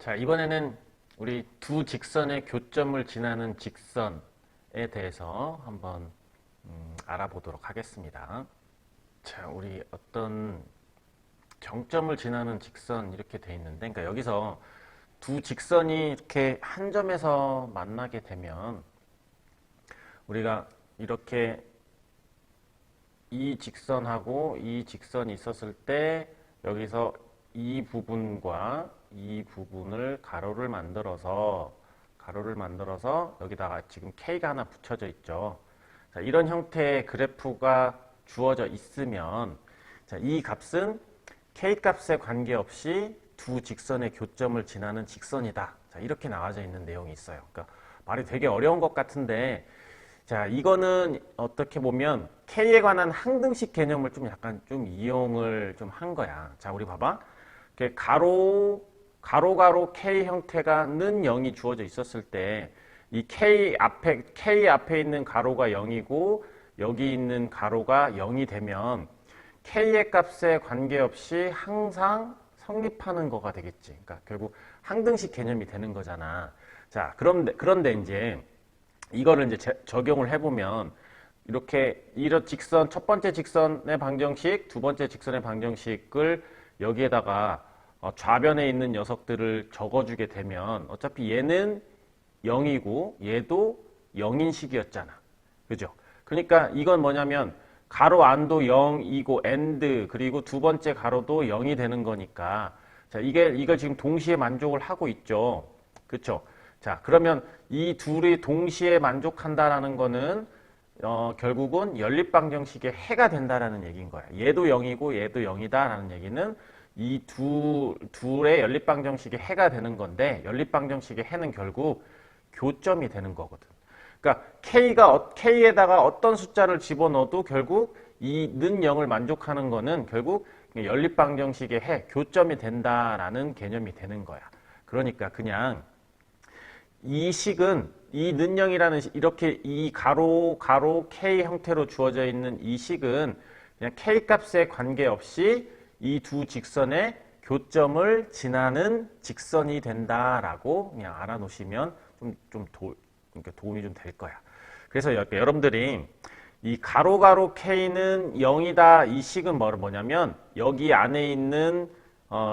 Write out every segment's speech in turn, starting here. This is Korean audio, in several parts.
자, 이번에는 우리 두 직선의 교점을 지나는 직선에 대해서 한번 알아보도록 하겠습니다. 자, 우리 어떤 정점을 지나는 직선 이렇게 돼 있는데, 그러니까 여기서 두 직선이 이렇게 한 점에서 만나게 되면 우리가 이렇게 이 직선하고 이 직선이 있었을 때 여기서 이 부분과 이 부분을 가로를 만들어서 여기다가 지금 K가 하나 붙여져 있죠. 자, 이런 형태의 그래프가 주어져 있으면 자, 이 값은 K 값에 관계없이 두 직선의 교점을 지나는 직선이다. 자, 이렇게 나와져 있는 내용이 있어요. 그러니까 말이 되게 어려운 것 같은데, 자, 이거는 어떻게 보면 K에 관한 항등식 개념을 좀 약간 좀 이용을 좀 한 거야. 자, 우리 봐봐. 이렇게 가로 K 형태가 는 0이 주어져 있었을 때, 이 K 앞에 있는 가로가 0이고, 여기 있는 가로가 0이 되면, K의 값에 관계없이 항상 성립하는 거가 되겠지. 그러니까 결국 항등식 개념이 되는 거잖아. 자, 그런데 이제 이거를 이제 적용을 해보면 이렇게 이런 직선, 첫 번째 직선의 방정식, 두 번째 직선의 방정식을 여기에다가 좌변에 있는 녀석들을 적어주게 되면 어차피 얘는 0이고 얘도 0인 식이었잖아. 그죠? 그러니까 이건 뭐냐면 가로 안도 0이고 엔드 그리고 두 번째 가로도 0이 되는 거니까 자, 이걸 지금 동시에 만족을 하고 있죠. 그렇죠? 자, 그러면 이 둘이 동시에 만족한다라는 거는 결국은 연립방정식의 해가 된다라는 얘기인 거야. 얘도 0이고 얘도 0이다라는 얘기는 이 둘의 연립방정식의 해가 되는 건데 연립방정식의 해는 결국 교점이 되는 거거든. 그러니까 K에다가 어떤 숫자를 집어넣어도 결국 이 는 0을 만족하는 거는 결국 연립방정식의 해, 교점이 된다라는 개념이 되는 거야. 그러니까 그냥 이 식은 이 는 0이라는 이렇게 이 가로 K 형태로 주어져 있는 이 식은 그냥 K 값에 관계없이 이 두 직선의 교점을 지나는 직선이 된다라고 그냥 알아놓으시면 그러니까 도움이 좀 될 거야. 그래서 여러분들이 이 가로 K는 0이다 이 식은 뭐냐면 여기 안에 있는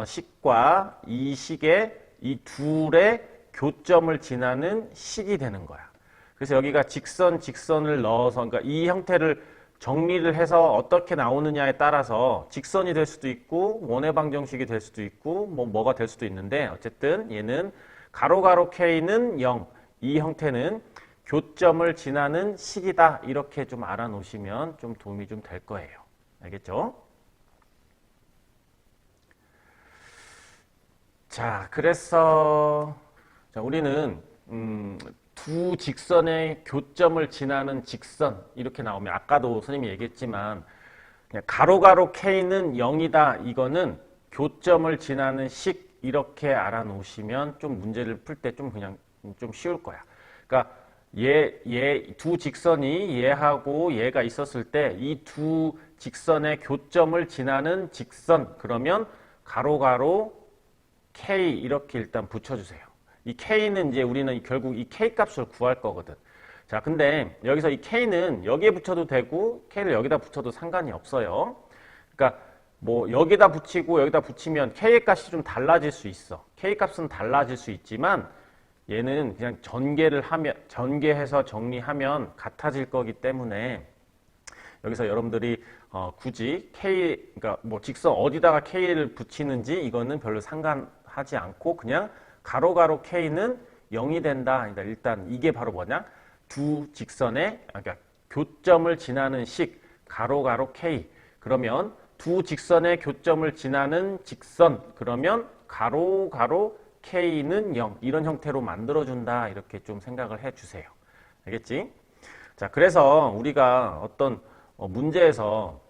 식과 이 식의 이 둘의 교점을 지나는 식이 되는 거야. 그래서 여기가 직선을 넣어서 그러니까 이 형태를 정리를 해서 어떻게 나오느냐에 따라서 직선이 될 수도 있고 원의 방정식이 될 수도 있고 뭐가 될 수도 있는데 어쨌든 얘는 가로 K는 0 이 형태는 교점을 지나는 식이다 이렇게 좀 알아놓으시면 좀 도움이 좀 될 거예요. 알겠죠? 자, 그래서 자, 우리는 두 직선의 교점을 지나는 직선 이렇게 나오면 아까도 선생님이 얘기했지만 그냥 가로 K는 0이다 이거는 교점을 지나는 식 이렇게 알아놓으시면 좀 문제를 풀 때 좀 그냥 좀 쉬울 거야. 그러니까 두 직선이 얘하고 얘가 있었을 때 이 두 직선의 교점을 지나는 직선 그러면 가로 K 이렇게 일단 붙여주세요. 이 K는 이제 우리는 결국 이 K 값을 구할 거거든. 자, 근데 여기서 이 K는 여기에 붙여도 되고 K를 여기다 붙여도 상관이 없어요. 그러니까 뭐 여기다 붙이고 여기다 붙이면 K의 값이 좀 달라질 수 있어. K 값은 달라질 수 있지만 얘는 그냥 전개해서 정리하면 같아질 거기 때문에 여기서 여러분들이 굳이 그러니까 뭐 직선 어디다가 K를 붙이는지 이거는 별로 상관하지 않고 그냥 가로 K는 0이 된다. 그러니까 일단 이게 바로 뭐냐? 두 직선의 그러니까 교점을 지나는 식 가로 K 그러면 두 직선의 교점을 지나는 직선 그러면 가로 K는 0 이런 형태로 만들어준다 이렇게 좀 생각을 해주세요. 알겠지? 자, 그래서 우리가 어떤 문제에서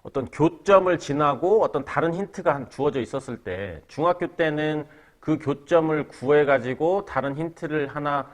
어떤 교점을 지나고 어떤 다른 힌트가 주어져 있었을 때 중학교 때는 그 교점을 구해가지고 다른 힌트를 하나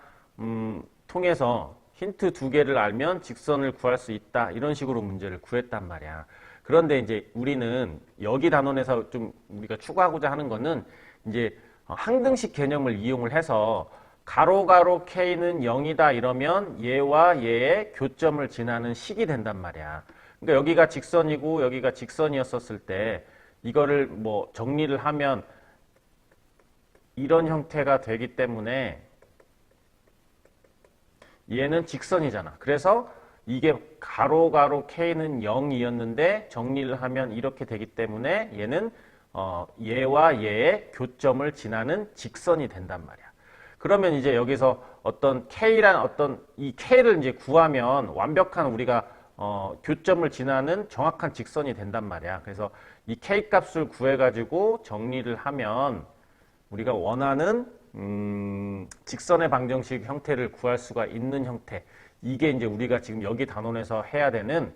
통해서 힌트 두 개를 알면 직선을 구할 수 있다 이런 식으로 문제를 구했단 말이야. 그런데 이제 우리는 여기 단원에서 좀 우리가 추구하고자 하는 거는 이제 항등식 개념을 이용을 해서 가로 K는 0이다 이러면 얘와 얘의 교점을 지나는 식이 된단 말이야. 그러니까 여기가 직선이고 여기가 직선이었었을 때 이거를 뭐 정리를 하면 이런 형태가 되기 때문에 얘는 직선이잖아. 그래서 이게 가로 K는 0이었는데 정리를 하면 이렇게 되기 때문에 얘는 얘와 얘의 교점을 지나는 직선이 된단 말이야. 그러면 이제 여기서 어떤 K란 어떤 이 K를 이제 구하면 완벽한 우리가 교점을 지나는 정확한 직선이 된단 말이야. 그래서 이 K 값을 구해가지고 정리를 하면 우리가 원하는 직선의 방정식 형태를 구할 수가 있는 형태. 이게 이제 우리가 지금 여기 단원에서 해야 되는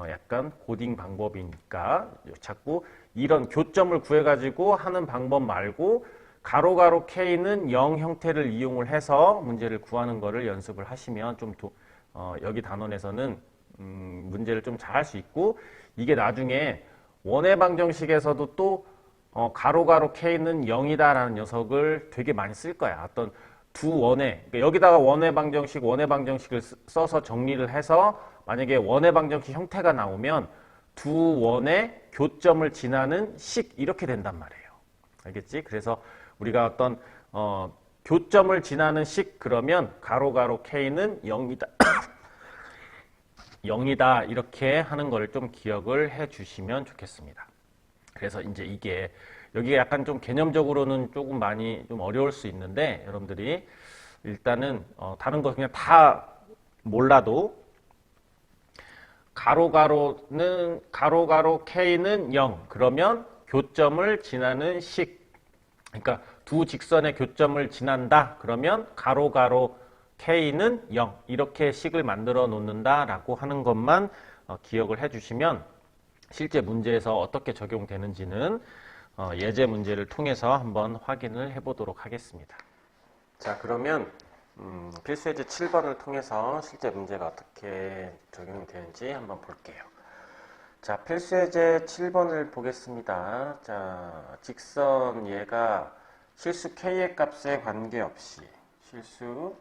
약간 고딩 방법이니까 자꾸 이런 교점을 구해가지고 하는 방법 말고 가로 K는 0 형태를 이용을 해서 문제를 구하는 거를 연습을 하시면 좀 여기 단원에서는 문제를 좀 잘 할 수 있고 이게 나중에 원의 방정식에서도 또 가로 K는 0이다라는 녀석을 되게 많이 쓸 거야. 어떤 두 원의 그러니까 여기다가 원의 방정식을 써서 정리를 해서 만약에 원의 방정식 형태가 나오면 두 원의 교점을 지나는 식 이렇게 된단 말이에요. 알겠지? 그래서 우리가 어떤 교점을 지나는 식 그러면 가로 K는 0이다. 0이다 이렇게 하는 걸 좀 기억을 해 주시면 좋겠습니다. 그래서 이제 이게 여기가 약간 좀 개념적으로는 조금 많이 좀 어려울 수 있는데 여러분들이 일단은 다른 거 그냥 다 몰라도 가로 K는 0 그러면 교점을 지나는 식 그러니까 두 직선의 교점을 지난다 그러면 가로 K는 0 이렇게 식을 만들어 놓는다라고 하는 것만 기억을 해주시면 실제 문제에서 어떻게 적용되는지는 예제 문제를 통해서 한번 확인을 해보도록 하겠습니다. 자 그러면 필수예제 7번을 통해서 실제 문제가 어떻게 적용이 되는지 한번 볼게요. 자 필수예제 7번을 보겠습니다. 자 직선 얘가 실수 K의 값에 관계없이 실수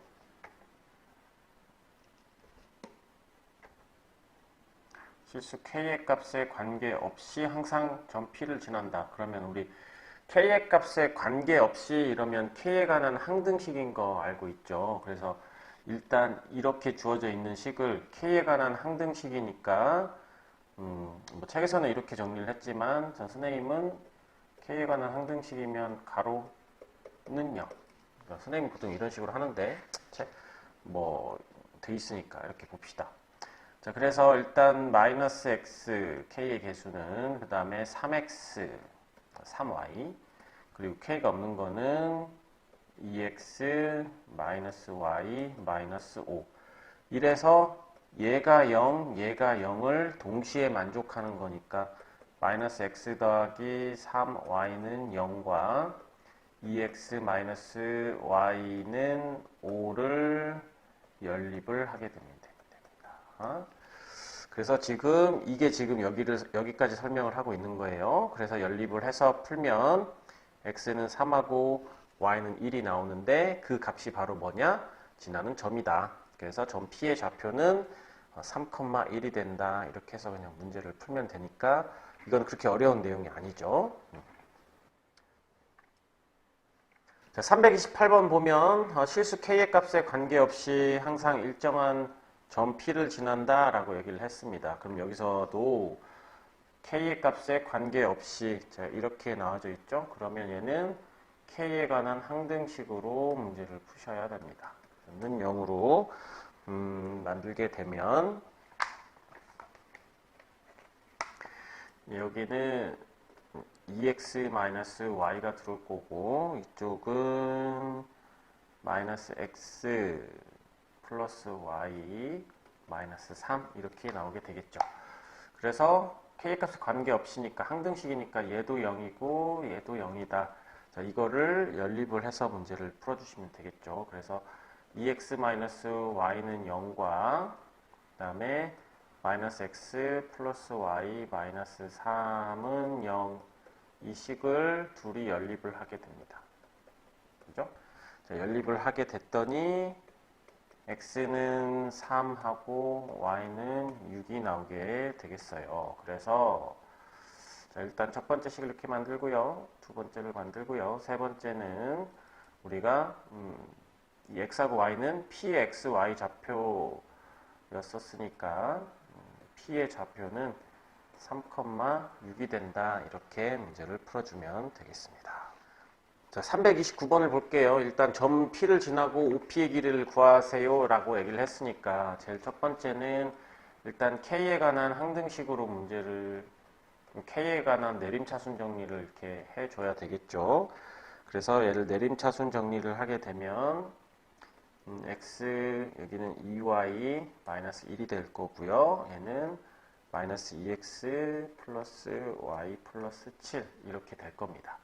K의 값에 관계없이 항상 점 P를 지난다. 그러면 우리 K의 값에 관계없이 이러면 K에 관한 항등식인 거 알고 있죠. 그래서 일단 이렇게 주어져 있는 식을 K에 관한 항등식이니까 뭐 책에서는 이렇게 정리를 했지만 전 선생님은 K에 관한 항등식이면 가로는 0. 그러니까 선생님 보통 이런 식으로 하는데 뭐 돼 있으니까 이렇게 봅시다. 자, 그래서 일단 마이너스 x k의 개수는 그 다음에 3x 3y 그리고 k가 없는 거는 2x 마이너스 y 마이너스 5 이래서 얘가 0 얘가 0을 동시에 만족하는 거니까 마이너스 x 더하기 3y는 0과 2x 마이너스 y는 5를 연립을 하게 됩니다. 그래서 지금 이게 지금 여기까지 설명을 하고 있는 거예요. 그래서 연립을 해서 풀면 x는 3하고 y는 1이 나오는데 그 값이 바로 뭐냐? 지나는 점이다. 그래서 점 P의 좌표는 3,1이 된다. 이렇게 해서 그냥 문제를 풀면 되니까 이건 그렇게 어려운 내용이 아니죠. 자, 328번 보면 실수 K의 값에 관계없이 항상 일정한 점 P를 지난다 라고 얘기를 했습니다. 그럼 여기서도 K의 값에 관계없이 자, 이렇게 나와져 있죠. 그러면 얘는 K에 관한 항등식으로 문제를 푸셔야 됩니다. 는 0으로 만들게 되면 여기는 2x-y가 들어올 거고 이쪽은 마이너스 x 플러스 y 마이너스 3 이렇게 나오게 되겠죠. 그래서 K값에 관계없이니까 항등식이니까 얘도 0이고 얘도 0이다. 자, 이거를 연립을 해서 문제를 풀어주시면 되겠죠. 그래서 2x-y는 0과 그 다음에 마이너스 x 플러스 y 마이너스 3은 0 이 식을 둘이 연립을 하게 됩니다. 자, 연립을 하게 됐더니 x는 3하고 y는 6이 나오게 되겠어요. 그래서 자, 일단 첫 번째 식을 이렇게 만들고요. 두 번째를 만들고요. 세 번째는 우리가 이 x하고 y는 pxy 좌표였었으니까 p의 좌표는 3,6이 된다. 이렇게 문제를 풀어주면 되겠습니다. 자, 329번을 볼게요. 일단 점 P를 지나고 OP의 길이를 구하세요 라고 얘기를 했으니까 제일 첫 번째는 일단 K에 관한 항등식으로 문제를 K에 관한 내림차순 정리를 이렇게 해줘야 되겠죠. 그래서 얘를 내림차순 정리를 하게 되면 X 여기는 2Y 마이너스 1이 될 거고요. 얘는 마이너스 2X 플러스 Y 플러스 7 이렇게 될 겁니다.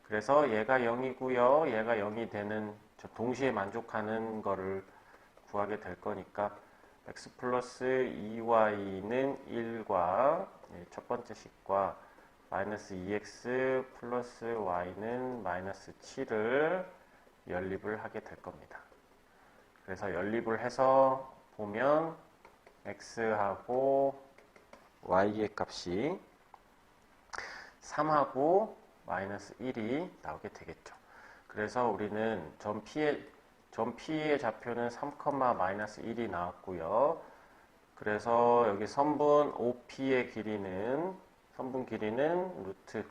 그래서 얘가 0이고요. 얘가 0이 되는 동시에 만족하는 거를 구하게 될 거니까 x 플러스 2y는 1과 첫 번째 식과 마이너스 2x 플러스 y는 마이너스 7을 연립을 하게 될 겁니다. 그래서 연립을 해서 보면 x하고 y의 값이 3하고 마이너스 1이 나오게 되겠죠. 그래서 우리는 점 P의 좌표는 3, 마이너스 1이 나왔고요. 그래서 여기 선분 OP의 길이는 선분 길이는 루트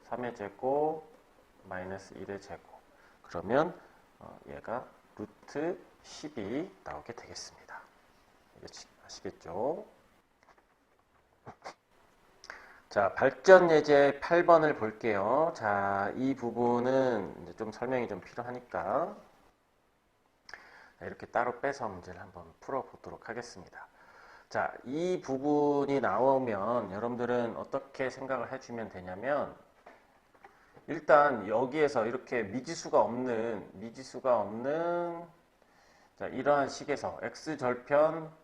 3의 제곱 마이너스 1의 제곱. 그러면 얘가 루트 10이 나오게 되겠습니다. 아시겠죠? 자, 발전 예제 8번을 볼게요. 자, 이 부분은 이제 좀 설명이 좀 필요하니까 이렇게 따로 빼서 문제를 한번 풀어보도록 하겠습니다. 자, 이 부분이 나오면 여러분들은 어떻게 생각을 해주면 되냐면 일단 여기에서 이렇게 미지수가 없는 자, 이러한 식에서 x절편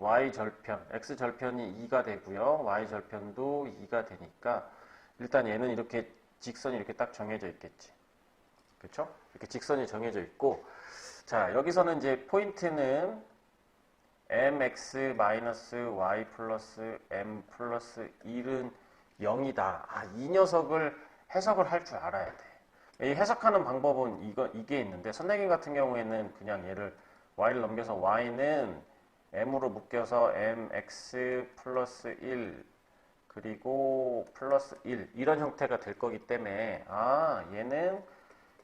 y절편, x절편이 2가 되고요. y절편도 2가 되니까 일단 얘는 이렇게 직선이 이렇게 딱 정해져 있겠지. 그렇죠? 이렇게 직선이 정해져 있고 자, 여기서는 이제 포인트는 mx-y 플러스 m 플러스 1은 0이다. 아, 이 녀석을 해석을 할 줄 알아야 돼. 이 해석하는 방법은 이게 있는데 선생님 같은 경우에는 그냥 얘를 y를 넘겨서 y는 m으로 묶여서 mx 플러스 1 그리고 플러스 1 이런 형태가 될 거기 때문에 아 얘는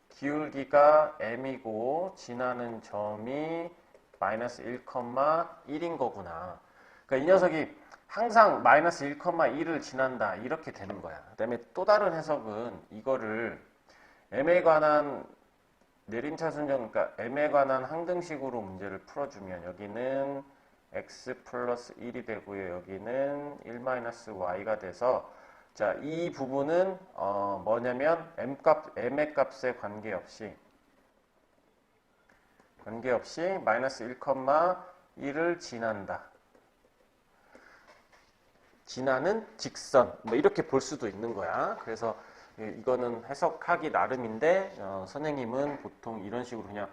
기울기가 m이고 지나는 점이 마이너스 1,1인 거구나. 그러니까 이 녀석이 항상 마이너스 1,1을 지난다 이렇게 되는 거야. 그 다음에 또 다른 해석은 이거를 m에 관한 내림차순정, 그러니까 m에 관한 항등식으로 문제를 풀어주면 여기는 x 플러스 1이 되고요. 여기는 1-y가 돼서 자, 이 부분은 뭐냐면 m의 값에 관계없이 마이너스 1,1을 지난다. 지나는 직선 뭐 이렇게 볼 수도 있는 거야. 그래서 이거는 해석하기 나름인데 선생님은 보통 이런 식으로 그냥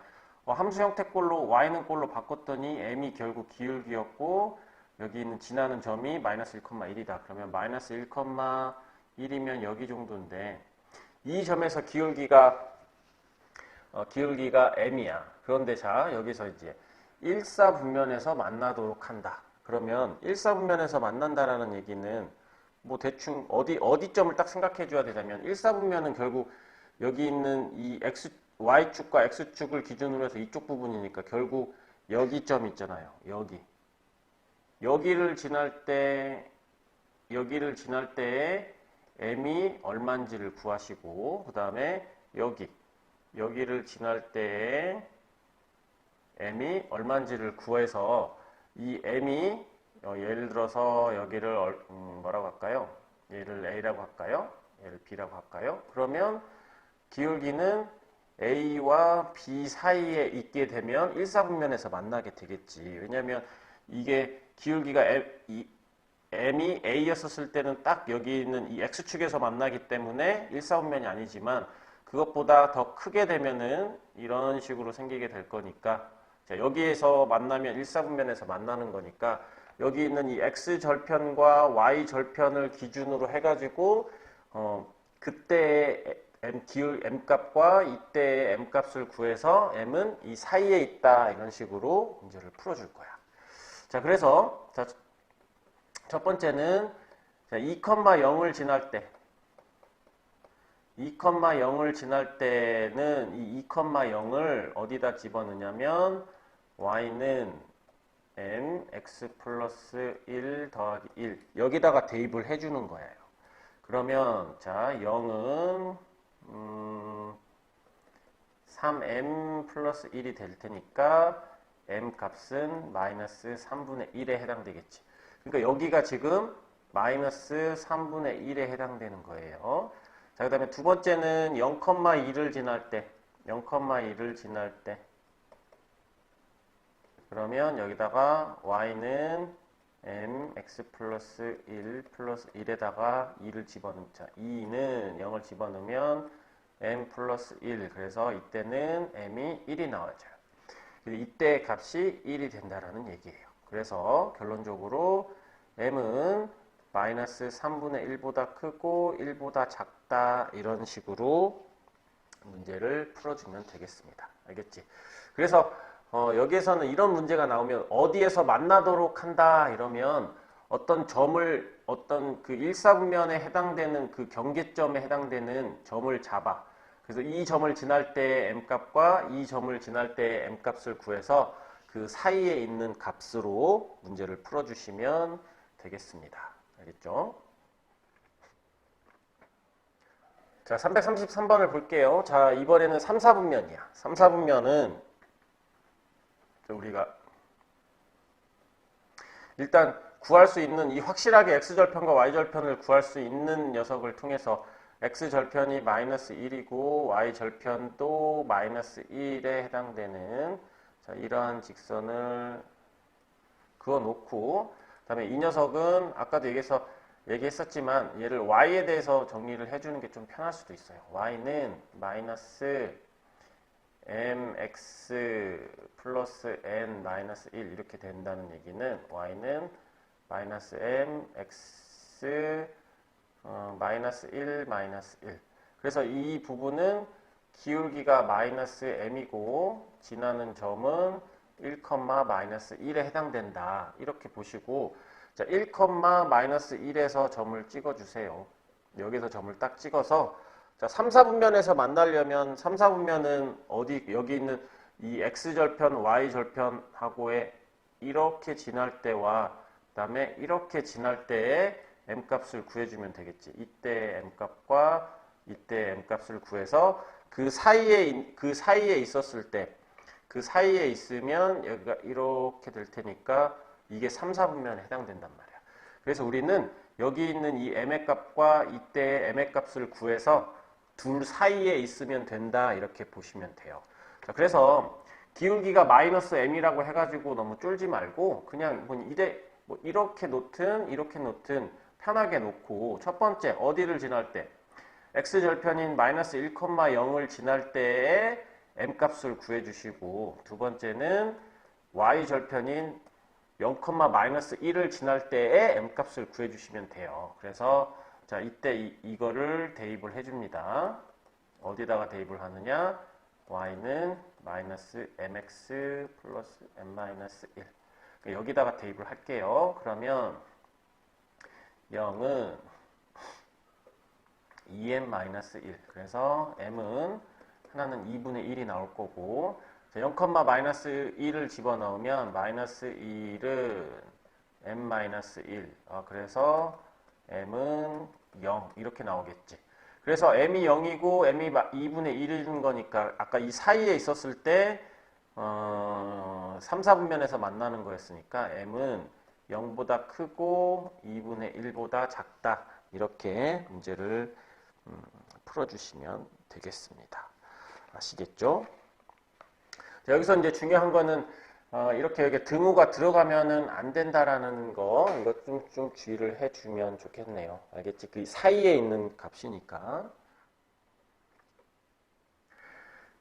함수 형태꼴로 y는 꼴로 바꿨더니 m이 결국 기울기였고 여기 있는 지나는 점이 마이너스 1,1이다. 그러면 마이너스 1,1이면 여기 정도인데 이 점에서 기울기가 m이야. 그런데 자 여기서 이제 1사분면에서 만나도록 한다. 그러면 1사분면에서 만난다라는 얘기는 뭐 대충 어디점을 딱 생각해 줘야 되냐면 1사분면은 결국 여기 있는 이 y축과 x축을 기준으로 해서 이쪽 부분이니까 결국 여기 점 있잖아요. 여기를 지날 때 m이 얼마인지를 구하시고 그 다음에 여기를 지날 때 m이 얼마인지를 구해서 이 m이 예를 들어서 여기를 뭐라고 할까요? 얘를 a라고 할까요? 얘를 b라고 할까요? 그러면 기울기는 a와 b 사이에 있게 되면 1사분면에서 만나게 되겠지. 왜냐하면 이게 기울기가 m이 a였었을 때는 딱 여기 있는 이 x축에서 만나기 때문에 1사분면이 아니지만 그것보다 더 크게 되면은 이런 식으로 생기게 될 거니까, 자, 여기에서 만나면 1사분면에서 만나는 거니까 여기 있는 이 x절편과 y절편을 기준으로 해가지고 그때의 기울 m값과 이때의 m값을 구해서 m은 이 사이에 있다, 이런 식으로 문제를 풀어줄 거야. 자, 그래서 자, 첫 번째는 2,0을 지날 때 2,0을 지날 때는 이 2,0을 어디다 집어넣냐면 y는 m x 플러스 1 더하기 1 여기다가 대입을 해주는 거예요. 그러면 자 0은 3m 플러스 1이 될 테니까 m 값은 마이너스 3분의 1에 해당되겠지. 그러니까 여기가 지금 마이너스 3분의 1에 해당되는 거예요. 자, 그 다음에 두 번째는 0,2를 지날 때 0,2를 지날 때 그러면 여기다가 y는 m x 플러스 1 플러스 1에다가 2를 집어넣자. 2는 0을 집어넣으면 m 플러스 1. 그래서 이때는 m이 1이 나와줘요. 이때 값이 1이 된다라는 얘기예요. 그래서 결론적으로 m은 마이너스 3분의 1보다 크고 1보다 작다, 이런 식으로 문제를 풀어주면 되겠습니다. 알겠지? 그래서 여기에서는 이런 문제가 나오면 어디에서 만나도록 한다 이러면 어떤 점을 어떤 그 1사분면에 해당되는 그 경계점에 해당되는 점을 잡아. 그래서 이 점을 지날 때 m값과 이 점을 지날 때 m값을 구해서 그 사이에 있는 값으로 문제를 풀어주시면 되겠습니다. 알겠죠? 자, 333번을 볼게요. 자, 이번에는 3, 4분면이야. 3, 4분면은 우리가 일단 구할 수 있는 이 확실하게 x절편과 y절편을 구할 수 있는 녀석을 통해서 x절편이 마이너스 1이고 y절편도 마이너스 1에 해당되는 자, 이러한 직선을 그어 놓고 그다음에 이 녀석은 아까도 얘기했었지만 얘를 y에 대해서 정리를 해주는 게 좀 편할 수도 있어요. y는 마이너스 mx 플러스 n 마이너스 1 이렇게 된다는 얘기는 y는 마이너스 mx 마이너스 1 마이너스 1. 그래서 이 부분은 기울기가 마이너스 m이고 지나는 점은 1, 마이너스 1에 해당된다. 이렇게 보시고 자, 1, 마이너스 1에서 점을 찍어주세요. 여기서 점을 딱 찍어서 자, 3, 4분면에서 만나려면 3, 4분면은 어디 여기 있는 이 x절편, y절편하고의 이렇게 지날 때와 그다음에 이렇게 지날 때의 m값을 구해주면 되겠지. 이때 m값과 이때 m값을 구해서 그 사이에 있었을 때 그 사이에 있으면 여기가 이렇게 될 테니까 이게 3, 4분면에 해당된단 말이야. 그래서 우리는 여기 있는 이 m의 값과 이때의 m의 값을 구해서 둘 사이에 있으면 된다, 이렇게 보시면 돼요. 자, 그래서 기울기가 마이너스 m이라고 해가지고 너무 쫄지 말고 그냥 뭐 이렇게 놓든 편하게 놓고 첫 번째 어디를 지날 때 x절편인 마이너스 1,0을 지날 때의 m값을 구해주시고 두 번째는 y절편인 0, 마이너스 1을 지날 때의 m값을 구해주시면 돼요. 그래서 자, 이때 이거를 대입을 해줍니다. 어디다가 대입을 하느냐? y는 마이너스 mx 플러스 m 마이너스 1. 그러니까 여기다가 대입을 할게요. 그러면 0은 2m 마이너스 1. 그래서 m은 하나는 2분의 1이 나올 거고 0, 마이너스 1을 집어넣으면 마이너스 1은 m 마이너스 1. 그래서 m은 0 이렇게 나오겠지. 그래서 m이 0이고 m이 2분의 1인 거니까 아까 이 사이에 있었을 때 3, 4분면에서 만나는 거였으니까 m은 0보다 크고 2분의 1보다 작다. 이렇게 문제를 풀어주시면 되겠습니다. 아시겠죠? 자, 여기서 이제 중요한 거는 이렇게 여기 등호가 들어가면은 안 된다라는 거, 이것 좀 주의를 해주면 좋겠네요. 알겠지? 그 사이에 있는 값이니까.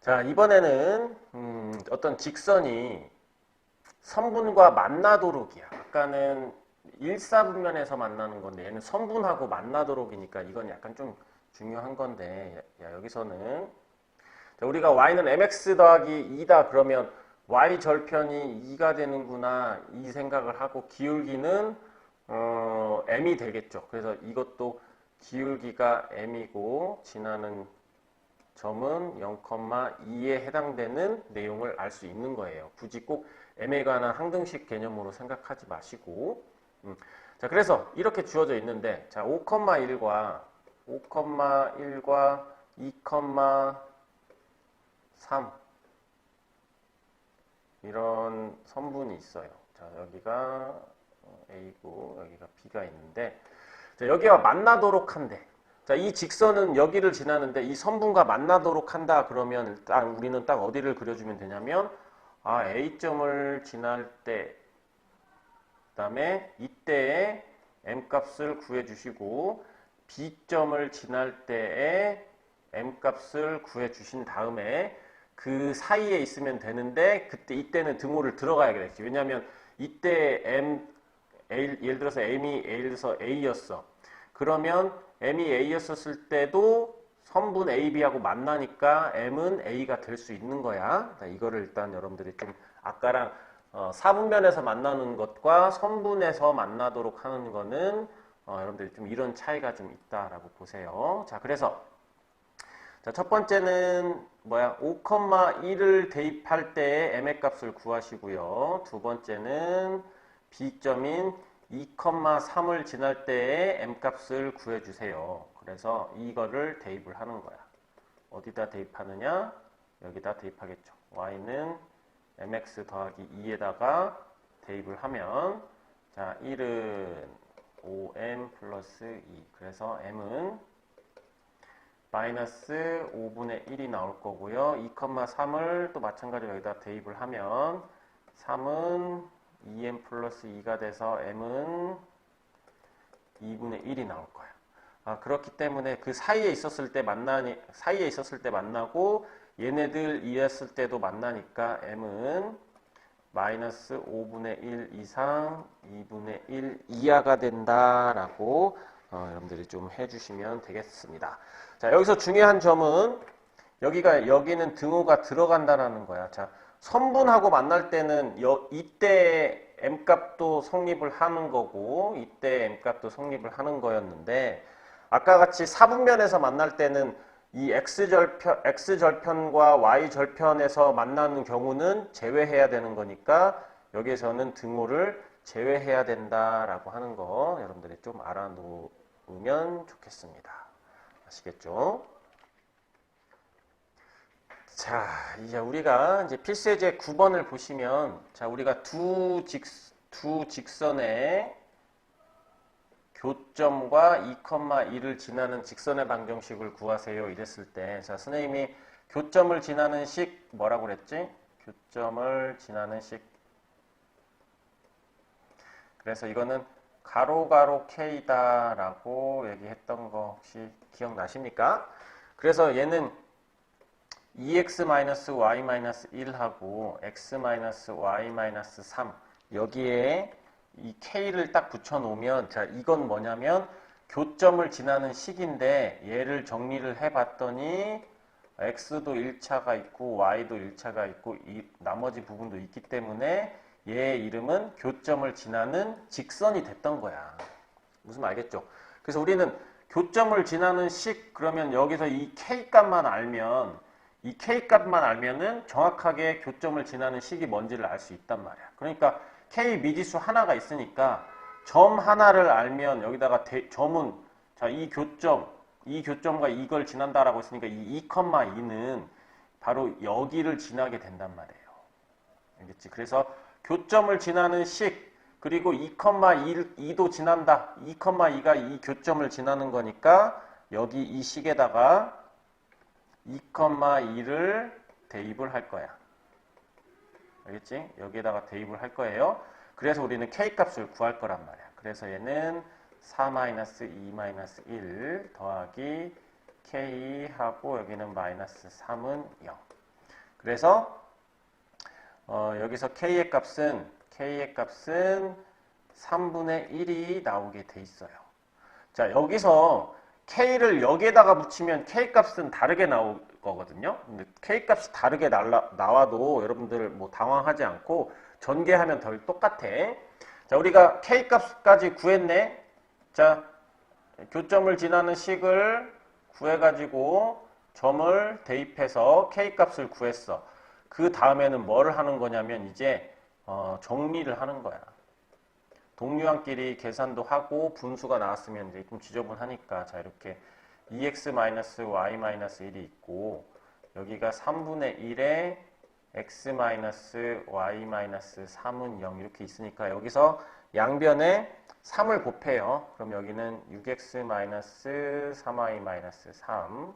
자, 이번에는 어떤 직선이 선분과 만나도록이야. 아까는 일사분면에서 만나는 건데 얘는 선분하고 만나도록이니까 이건 약간 좀 중요한 건데, 야, 여기서는 자, 우리가 y는 mx 더하기 2다 그러면 y 절편이 2가 되는구나 이 생각을 하고 기울기는 m이 되겠죠. 그래서 이것도 기울기가 m이고 지나는 점은 0,2에 해당되는 내용을 알 수 있는 거예요. 굳이 꼭 m에 관한 항등식 개념으로 생각하지 마시고. 자, 그래서 이렇게 주어져 있는데, 자, 5,1과 2,3 이런 선분이 있어요. 자, 여기가 A고 여기가 B가 있는데, 자, 여기와 만나도록 한대. 자, 이 직선은 여기를 지나는데 이 선분과 만나도록 한다 그러면 일단 우리는 딱 어디를 그려주면 되냐면, 아, A점을 지날 때, 그다음에 이때의 m값을 구해주시고 B점을 지날 때의 m값을 구해주신 다음에 그 사이에 있으면 되는데 이때는 등호를 들어가야 되겠지. 왜냐하면 이때 예를 들어서 A였어. 그러면 m이 A였었을 때도 선분 A, B하고 만나니까 m은 A가 될 수 있는 거야. 이거를 일단 여러분들이 좀 아까랑 사분면에서 만나는 것과 선분에서 만나도록 하는 거는 여러분들이 좀 이런 차이가 좀 있다라고 보세요. 자, 그래서 자, 첫 번째는 5,1을 대입할 때의 m의 값을 구하시고요. 두 번째는 B점인 2,3을 지날 때의 m값을 구해주세요. 그래서 이거를 대입을 하는 거야. 어디다 대입하느냐? 여기다 대입하겠죠. y는 mx 더하기 2에다가 대입을 하면, 자, 1은 5m 플러스 2. 그래서 m은 마이너스 5분의 1이 나올 거고요. 2,3을 또 마찬가지로 여기다 대입을 하면 3은 2m 플러스 2가 돼서 m은 2분의 1이 나올 거야. 아, 그렇기 때문에 그 사이에 있었을 때 만나고 얘네들 이었을 때도 만나니까 m은 마이너스 5분의 1 이상 2분의 1 이하가 된다라고 여러분들이 좀 해주시면 되겠습니다. 자, 여기서 중요한 점은 여기는 등호가 들어간다라는 거야. 자, 선분하고 만날 때는 이때 m값도 성립을 하는 거고 이때 m값도 성립을 하는 거였는데 아까 같이 사분면에서 만날 때는 이 x절편과 y절편에서 만나는 경우는 제외해야 되는 거니까 여기에서는 등호를 제외해야 된다라고 하는 거 여러분들이 좀 알아놓으면 좋겠습니다. 아시겠죠? 자, 이제 우리가 이제 필수예제 9번을 보시면, 자, 우리가 두 직선의 교점과 2,2를 지나는 직선의 방정식을 구하세요. 이랬을 때, 자, 선생님이 교점을 지나는 식 뭐라고 그랬지? 교점을 지나는 식. 그래서 이거는 가로 K다라고 얘기했던 거 혹시 기억나십니까? 그래서 얘는 2x-y-1하고 x-y-3 여기에 이 k를 딱 붙여놓으면 자 이건 뭐냐면 교점을 지나는 식인데 얘를 정리를 해봤더니 x도 1차가 있고 y도 1차가 있고 이 나머지 부분도 있기 때문에 얘의 이름은 교점을 지나는 직선이 됐던 거야. 무슨 말 알겠죠? 그래서 우리는 교점을 지나는 식 그러면 여기서 이 k값만 알면은 정확하게 교점을 지나는 식이 뭔지를 알 수 있단 말이야. 그러니까 k 미지수 하나가 있으니까 점 하나를 알면 여기다가 점은 자, 이 교점과 이걸 지난다라고 했으니까 이 2,2는 바로 여기를 지나게 된단 말이에요. 알겠지? 그래서 교점을 지나는 식 그리고 2,2도 지난다. 2,2가 이 교점을 지나는 거니까 여기 이 식에다가 2,2를 대입을 할 거야. 알겠지? 여기에다가 대입을 할 거예요. 그래서 우리는 K값을 구할 거란 말이야. 그래서 얘는 4-2-1 더하기 K하고 여기는 마이너스 3은 0. 그래서 여기서 k의 값은 3분의 1이 나오게 돼 있어요. 자, 여기서 k를 여기에다가 붙이면 k 값은 다르게 나올 거거든요. 근데 k 값이 다르게 나와도 여러분들 뭐 당황하지 않고 전개하면 덜 똑같아. 자, 우리가 k 값까지 구했네. 자, 교점을 지나는 식을 구해가지고 점을 대입해서 k 값을 구했어. 그 다음에는 뭐를 하는 거냐면 이제 정리를 하는 거야. 동류항끼리 계산도 하고 분수가 나왔으면 이제 좀 지저분하니까 자 이렇게 2x-y-1이 있고 여기가 3분의 1에 x-y-3은 0 이렇게 있으니까 여기서 양변에 3을 곱해요. 그럼 여기는 6x-3y-3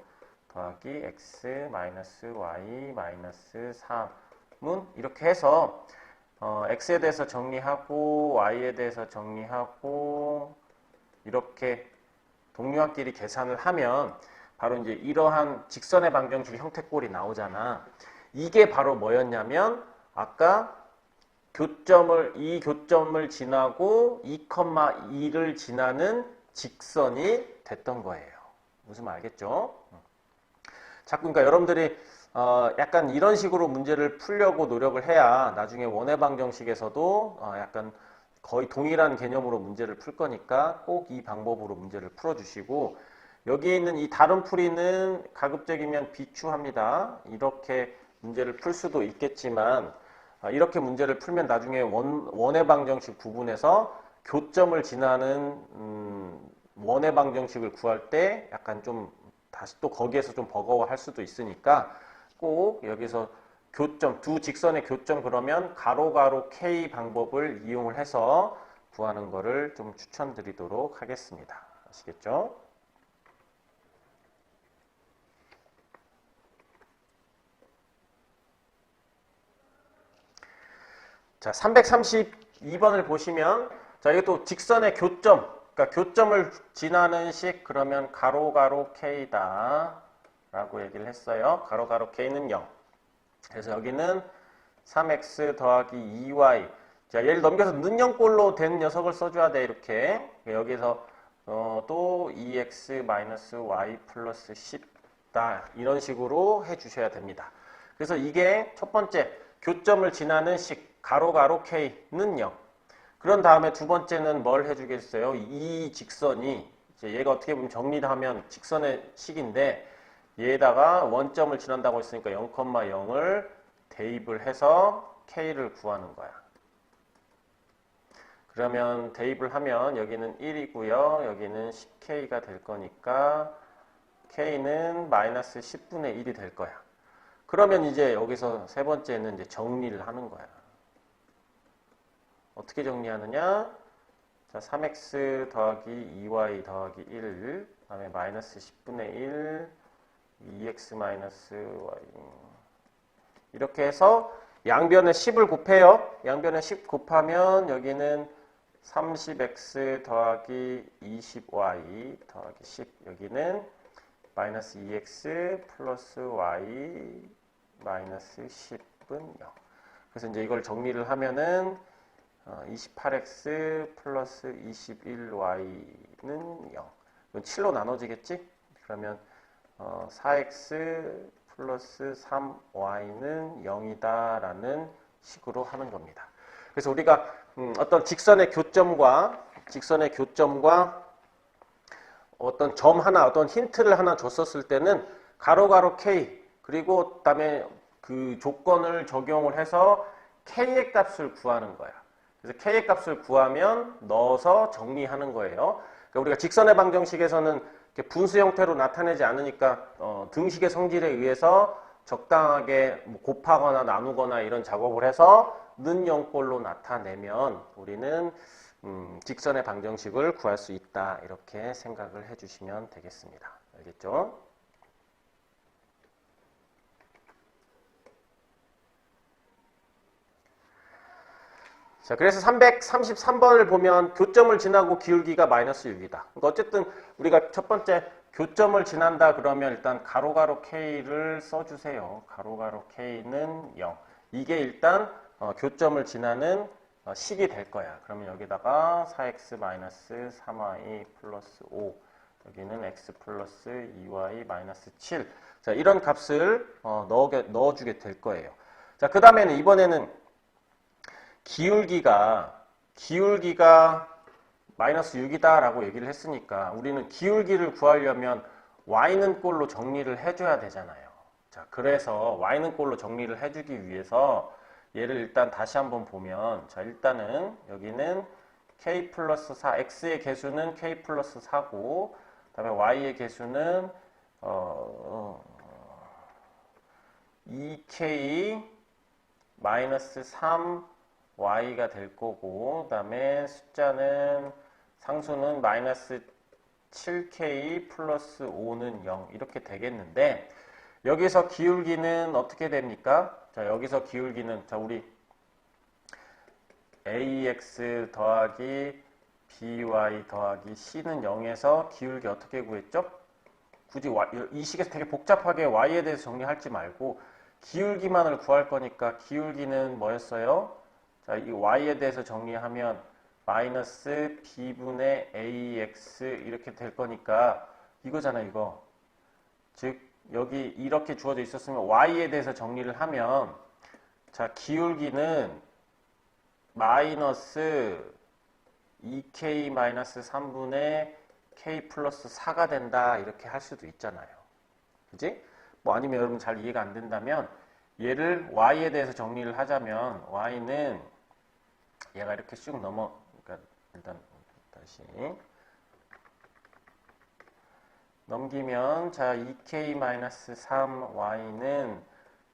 더하기 x-y-3은 이렇게 해서 x에 대해서 정리하고 y에 대해서 정리하고 이렇게 동류항끼리 계산을 하면 바로 이제 이러한 직선의 방정식 형태꼴이 나오잖아. 이게 바로 뭐였냐면 아까 이 교점을 지나고 2,2를 지나는 직선이 됐던 거예요. 무슨 말 알겠죠? 자꾸 그러니까 여러분들이 약간 이런 식으로 문제를 풀려고 노력을 해야 나중에 원의 방정식에서도 약간 거의 동일한 개념으로 문제를 풀 거니까 꼭 이 방법으로 문제를 풀어주시고 여기에 있는 이 다른 풀이는 가급적이면 비추합니다. 이렇게 문제를 풀 수도 있겠지만 이렇게 문제를 풀면 나중에 원의 방정식 부분에서 교점을 지나는 원의 방정식을 구할 때 약간 좀 다시 또 거기에서 좀 버거워할 수도 있으니까 꼭 여기서 교점, 두 직선의 교점 그러면 가로 K 방법을 이용을 해서 구하는 거를 좀 추천드리도록 하겠습니다. 아시겠죠? 자, 332번을 보시면 자, 이것도 직선의 교점, 그러니까 교점을 지나는 식 그러면 가로 K다 라고 얘기를 했어요. 가로 K는 0. 그래서 여기는 3x 더하기 2y. 자, 얘를 넘겨서 는영꼴로 된 녀석을 써줘야 돼, 이렇게. 여기서 또 2x-y 플러스 10다. 이런 식으로 해주셔야 됩니다. 그래서 이게 첫 번째, 교점을 지나는 식, 가로 K는 0. 그런 다음에 두 번째는 뭘 해주겠어요? 이 직선이, 이제 얘가 어떻게 보면 정리를 하면 직선의 식인데, 얘에다가 원점을 지난다고 했으니까 0,0을 대입을 해서 K를 구하는 거야. 그러면 대입을 하면 여기는 1이고요. 여기는 10K가 될 거니까 K는 마이너스 10분의 1이 될 거야. 그러면 이제 여기서 세 번째는 이제 정리를 하는 거야. 어떻게 정리하느냐? 자, 3x 더하기 2y 더하기 1, 다음에 마이너스 10분의 1, 2x-y 이렇게 해서 양변에 10을 곱해요. 양변에 10 곱하면 여기는 30x 더하기 20y 더하기 10 여기는 마이너스 2x 플러스 y 마이너스 10은 0. 그래서 이제 이걸 정리를 하면은 28x 플러스 21y는 0. 이건 7로 나눠지겠지? 그러면 4x 플러스 3y는 0이다 라는 식으로 하는 겁니다. 그래서 우리가 어떤 직선의 교점과 어떤 점 하나, 어떤 힌트를 하나 줬었을 때는 가로 K 그리고 그다음에 그 조건을 적용을 해서 K의 값을 구하는 거야. 그래서 K의 값을 구하면 넣어서 정리하는 거예요. 그러니까 우리가 직선의 방정식에서는 분수 형태로 나타내지 않으니까 등식의 성질에 의해서 적당하게 뭐 곱하거나 나누거나 이런 작업을 해서 는 0꼴로 나타내면 우리는 직선의 방정식을 구할 수 있다 이렇게 생각을 해주시면 되겠습니다. 알겠죠? 자, 그래서 333번을 보면 교점을 지나고 기울기가 마이너스 6이다. 그러니까 어쨌든 우리가 첫 번째 교점을 지난다 그러면 일단 가로 K를 써주세요. 가로 K는 0. 이게 일단 교점을 지나는 식이 될 거야. 그러면 여기다가 4x-3y 플러스 5 여기는 x 플러스 2y 마이너스 7 자, 이런 값을 넣어주게 될 거예요. 자, 그 다음에는 이번에는 기울기가 마이너스 6이다 라고 얘기를 했으니까 우리는 기울기를 구하려면 y는 꼴로 정리를 해줘야 되잖아요. 자, 그래서 y는 꼴로 정리를 해주기 위해서 얘를 일단 다시 한번 보면 자, 일단은 여기는 k 플러스 4, x의 개수는 k 플러스 4고 그 다음에 y의 개수는 2k 마이너스 3y가 될 거고 그 다음에 숫자는 상수는 마이너스 7k 플러스 5는 0 이렇게 되겠는데 여기서 기울기는 어떻게 됩니까? 자, 여기서 기울기는 자, 우리 ax 더하기 by 더하기 c는 0에서 기울기 어떻게 구했죠? 굳이 이 식에서 되게 복잡하게 y에 대해서 정리하지 말고 기울기만을 구할 거니까 기울기는 뭐였어요? 자, 이 y에 대해서 정리하면 마이너스 b분의 ax 이렇게 될 거니까 이거잖아 이거. 즉 여기 이렇게 주어져 있었으면 y에 대해서 정리를 하면 자, 기울기는 마이너스 2k 마이너스 3분의 k 플러스 4가 된다 이렇게 할 수도 있잖아요. 그지? 뭐 아니면 여러분 잘 이해가 안 된다면 얘를 y에 대해서 정리를 하자면 y는 얘가 이렇게 쭉 그러니까 일단 다시 넘기면 자 2k-3y는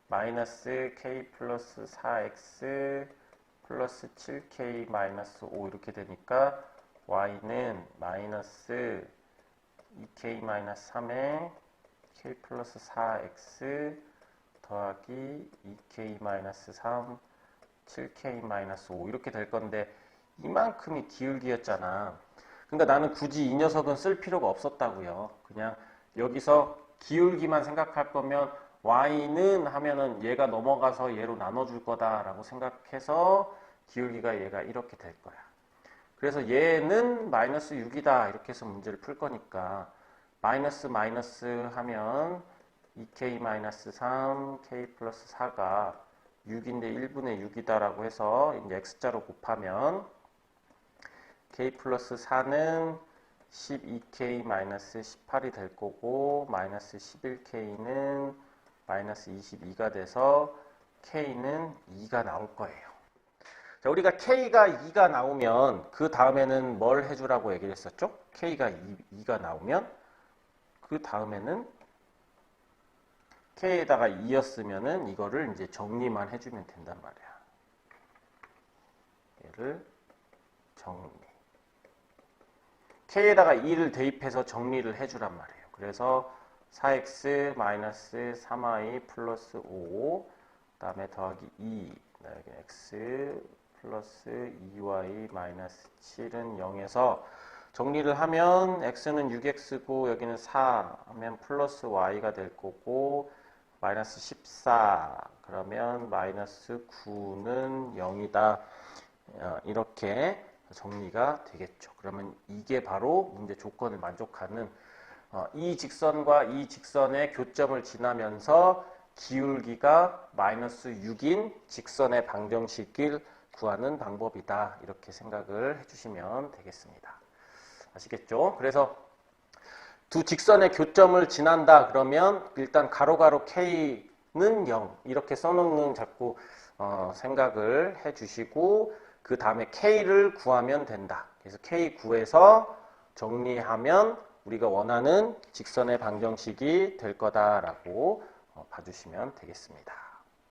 마이너스 k 플러스 4x 플러스 7k-5 이렇게 되니까 y는 마이너스 2k-3에 k 플러스 4x 더하기 2k-3 7k-5 이렇게 될 건데 이만큼이 기울기였잖아. 그러니까 나는 굳이 이 녀석은 쓸 필요가 없었다고요. 그냥 여기서 기울기만 생각할 거면 y는 하면은 얘가 넘어가서 얘로 나눠줄 거다라고 생각해서 기울기가 얘가 이렇게 될 거야. 그래서 얘는 마이너스 6이다 이렇게 해서 문제를 풀 거니까 마이너스 하면 2k-3 k 플러스 4가 6인데 1분의 6이다라고 해서 이제 x자로 곱하면 k 플러스 4는 12k 마이너스 18이 될 거고 마이너스 11k는 마이너스 22가 돼서 k는 2가 나올 거예요. 자, 우리가 k가 2가 나오면 그 다음에는 뭘 해주라고 얘기를 했었죠? k가 2가 나오면 그 다음에는 k에다가 2였으면은 이거를 이제 정리만 해주면 된단 말이야. 얘를 정리. k에다가 2를 대입해서 정리를 해주란 말이에요. 그래서 4x-3y 플러스 5 그 다음에 더하기 2 여기 x 플러스 2y 마이너스 7은 0에서 정리를 하면 x는 6x고 여기는 4 하면 플러스 y가 될 거고 마이너스 14 그러면 마이너스 9는 0이다 이렇게 정리가 되겠죠. 그러면 이게 바로 문제 조건을 만족하는 이 직선과 이 직선의 교점을 지나면서 기울기가 마이너스 6인 직선의 방정식을 구하는 방법이다 이렇게 생각을 해주시면 되겠습니다. 아시겠죠? 그래서 두 직선의 교점을 지난다 그러면 일단 가로 K는 0 이렇게 써놓는 자꾸 생각을 해주시고 그 다음에 K를 구하면 된다. 그래서 K 구해서 정리하면 우리가 원하는 직선의 방정식이 될 거다라고 봐주시면 되겠습니다.